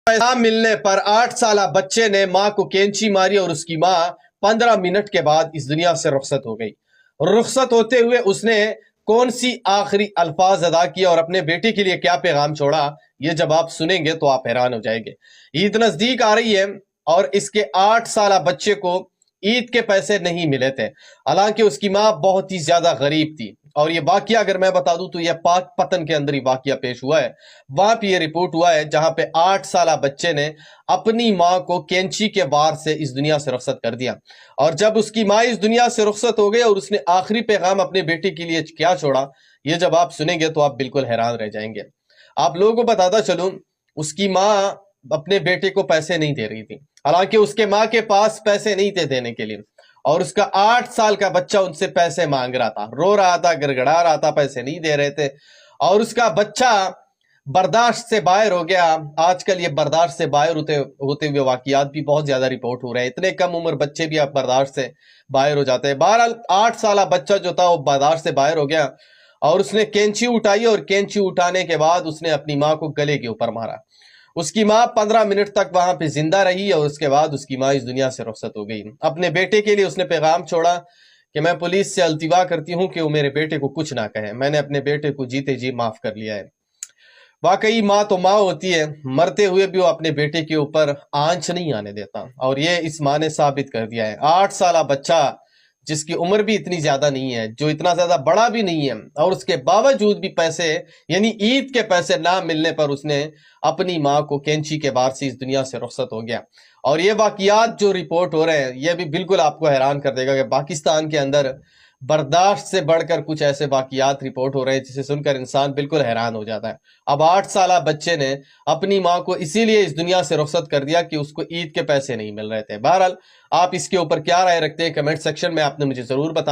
पैसा मिलने पर 8 साल बच्चे ने मां को कैंची मारी और उसकी मां 15 मिनट के बाद इस दुनिया से रुखसत हो गई। रुखसत होते हुए उसने कौन सी आखिरी अल्फाज अदा किया और अपने बेटे के लिए क्या पैगाम छोड़ा, ये जब आप सुनेंगे तो आप हैरान हो जाएंगे। ईद नजदीक आ रही है और इसके 8 साल बच्चे को ईद के पैसे नहीं मिले थे, हालांकि उसकी मां बहुत ही ज्यादा गरीब थी। और ये वाकया अगर मैं बता दूं तो ये पाक पतन के अंदर ही वाकया पेश हुआ है। वहां पे ये रिपोर्ट हुआ है जहां पे 8 साल बच्चे ने अपनी मां को कैंची के वार से इस दुनिया से रुखसत कर दिया। और जब उसकी मां इस दुनिया से रुखसत हो गई और उसने आखिरी पैगाम अपने बेटे के लिए क्या छोड़ा, ये जब आप सुनेंगे तो आप बिल्कुल हैरान रह जाएंगे। आप लोगों को बताता चलूं, उसकी मां अपने बेटे को पैसे नहीं दे रही थी, हालांकि उसके मां के पास पैसे नहीं थे देने के लिए, और उसका 8 साल का बच्चा उनसे पैसे मांग रहा था, रो रहा था, गिड़गिड़ा रहा था, पैसे नहीं दे रहे थे। और उसका बच्चा बर्दाश्त से बाहर हो गया। आजकल ये बर्दाश्त से बाहर होते हुए वाकयात भी बहुत ज्यादा रिपोर्ट हो रहे हैं। इतने कम उम्र बच्चे भी अब बर्दाश्त से बाहर हो जाते हैं। बहरहाल 8 साल बच्चा जो था वो बर्दाश्त से बाहर हो गया और उसने कैंची उठाई, और कैंची उठाने के बाद उसने अपनी मां को गले के ऊपर मारा। उसकी मां 15 मिनट तक वहां पे जिंदा रही और उसके बाद उसकी मां इस दुनिया से रुखसत हो गई। अपने बेटे के लिए उसने पैगाम छोड़ा कि मैं पुलिस से अल्तिवा करती हूं कि वो मेरे बेटे को कुछ ना कहे, मैंने अपने बेटे को जीते जी माफ कर लिया है। वाकई माँ तो माँ होती है, मरते हुए भी वो अपने बेटे के ऊपर आंच नहीं आने देता, और ये इस माँ ने साबित कर दिया है। 8 साल बच्चा जिसकी उम्र भी इतनी ज्यादा नहीं है, जो इतना ज्यादा बड़ा भी नहीं है, और उसके बावजूद भी पैसे यानी ईद के पैसे ना मिलने पर उसने अपनी माँ को कैंची के वार से इस दुनिया से रुखसत हो गया। और ये वाकयात जो रिपोर्ट हो रहे हैं ये भी बिल्कुल आपको हैरान कर देगा कि पाकिस्तान के अंदर बर्दाश्त से बढ़कर कुछ ऐसे वाकयात रिपोर्ट हो रहे हैं जिसे सुनकर इंसान बिल्कुल हैरान हो जाता है। अब 8 साल बच्चे ने अपनी मां को इसीलिए इस दुनिया से रुखसत कर दिया कि उसको ईद के पैसे नहीं मिल रहे थे। बहरहाल आप इसके ऊपर क्या राय रखते हैं, कमेंट सेक्शन में आपने मुझे जरूर बताया।